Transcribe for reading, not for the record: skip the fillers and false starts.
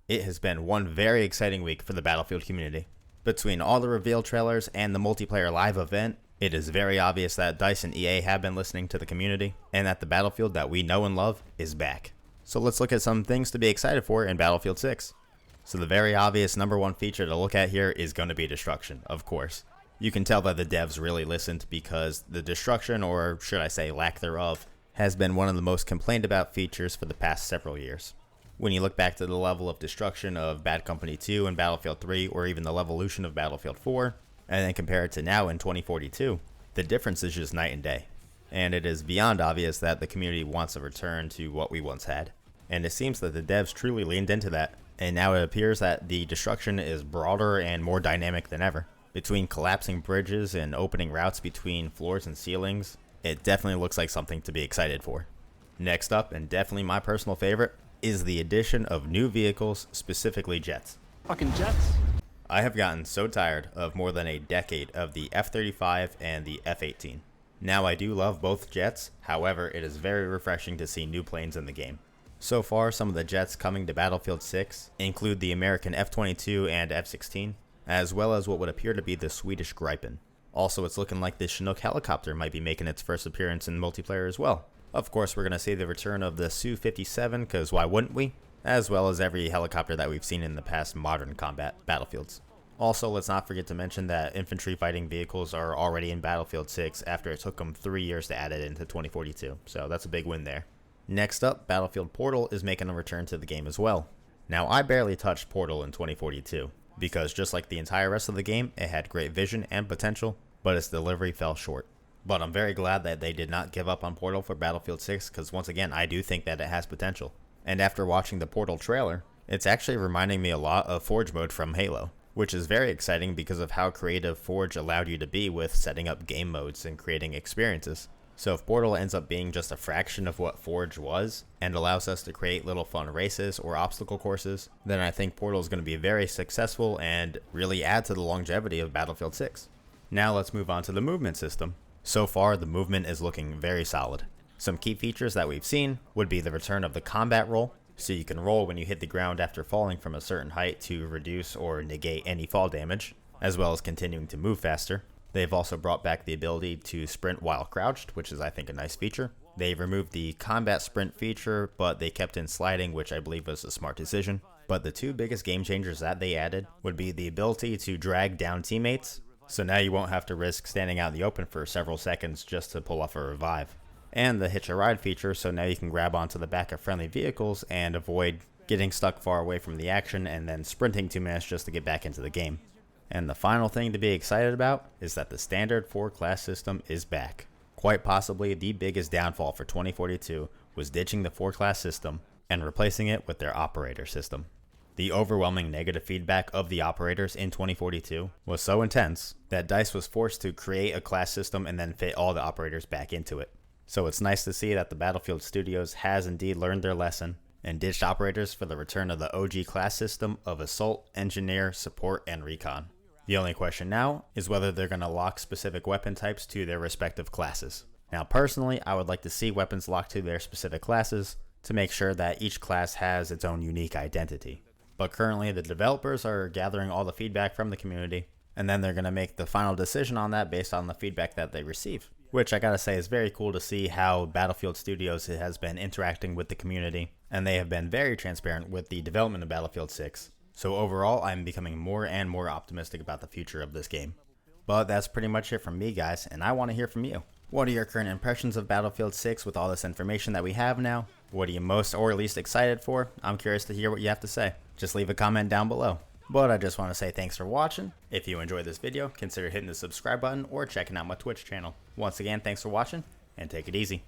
It has been one very exciting week for the Battlefield community. Between all the reveal trailers and the multiplayer live event, it is very obvious that DICE and EA have been listening to the community, and that the Battlefield that we know and love is back. So let's look at some things to be excited for in Battlefield 6. So the very obvious number one feature to look at here is going to be destruction, of course. You can tell that the devs really listened because the destruction, or should I say lack thereof, has been one of the most complained about features for the past several years. When you look back to the level of destruction of Bad Company 2 and Battlefield 3, or even the Levolution of Battlefield 4, and then compare it to now in 2042, the difference is just night and day. And it is beyond obvious that the community wants a return to what we once had. And it seems that the devs truly leaned into that, and now it appears that the destruction is broader and more dynamic than ever. Between collapsing bridges and opening routes between floors and ceilings, it definitely looks like something to be excited for. Next up, and definitely my personal favorite, is the addition of new vehicles, specifically jets. Fucking jets. I have gotten so tired of more than a decade of the F-35 and the F-18. Now I do love both jets, however it is very refreshing to see new planes in the game. So far, some of the jets coming to Battlefield 6 include the American F-22 and F-16, as well as what would appear to be the Swedish Gripen. Also, it's looking like the Chinook helicopter might be making its first appearance in multiplayer as well. Of course, we're going to see the return of the Su-57, because why wouldn't we? As well as every helicopter that we've seen in the past modern combat battlefields. Also, let's not forget to mention that infantry fighting vehicles are already in Battlefield 6 after it took them 3 years to add it into 2042, so that's a big win there. Next up, Battlefield Portal is making a return to the game as well. Now, I barely touched Portal in 2042, because just like the entire rest of the game, it had great vision and potential, but its delivery fell short. But I'm very glad that they did not give up on Portal for Battlefield 6, because once again, I do think that it has potential. And after watching the Portal trailer, it's actually reminding me a lot of Forge mode from Halo, which is very exciting because of how creative Forge allowed you to be with setting up game modes and creating experiences. So if Portal ends up being just a fraction of what Forge was, and allows us to create little fun races or obstacle courses, then I think Portal is going to be very successful and really add to the longevity of Battlefield 6. Now let's move on to the movement system. So far, the movement is looking very solid. Some key features that we've seen would be the return of the combat roll, so you can roll when you hit the ground after falling from a certain height to reduce or negate any fall damage, as well as continuing to move faster. They've also brought back the ability to sprint while crouched, which is I think a nice feature. They removed the combat sprint feature, but they kept in sliding, which I believe was a smart decision. But the two biggest game changers that they added would be the ability to drag down teammates, so now you won't have to risk standing out in the open for several seconds just to pull off a revive. And the hitch a ride feature, so now you can grab onto the back of friendly vehicles and avoid getting stuck far away from the action and then sprinting 2 minutes just to get back into the game. And the final thing to be excited about is that the standard 4-class system is back. Quite possibly the biggest downfall for 2042 was ditching the 4-class system and replacing it with their operator system. The overwhelming negative feedback of the operators in 2042 was so intense that DICE was forced to create a class system and then fit all the operators back into it. So it's nice to see that the Battlefield Studios has indeed learned their lesson and ditched operators for the return of the OG class system of Assault, Engineer, Support, and Recon. The only question now is whether they're going to lock specific weapon types to their respective classes. Now personally, I would like to see weapons locked to their specific classes to make sure that each class has its own unique identity. But currently the developers are gathering all the feedback from the community, and then they're going to make the final decision on that based on the feedback that they receive. Which I gotta say is very cool to see how Battlefield Studios has been interacting with the community, and they have been very transparent with the development of Battlefield 6. So overall, I'm becoming more and more optimistic about the future of this game. But that's pretty much it from me, guys, and I want to hear from you. What are your current impressions of Battlefield 6 with all this information that we have now? What are you most or least excited for? I'm curious to hear what you have to say. Just leave a comment down below. But I just want to say thanks for watching. If you enjoyed this video, consider hitting the subscribe button or checking out my Twitch channel. Once again, thanks for watching, and take it easy.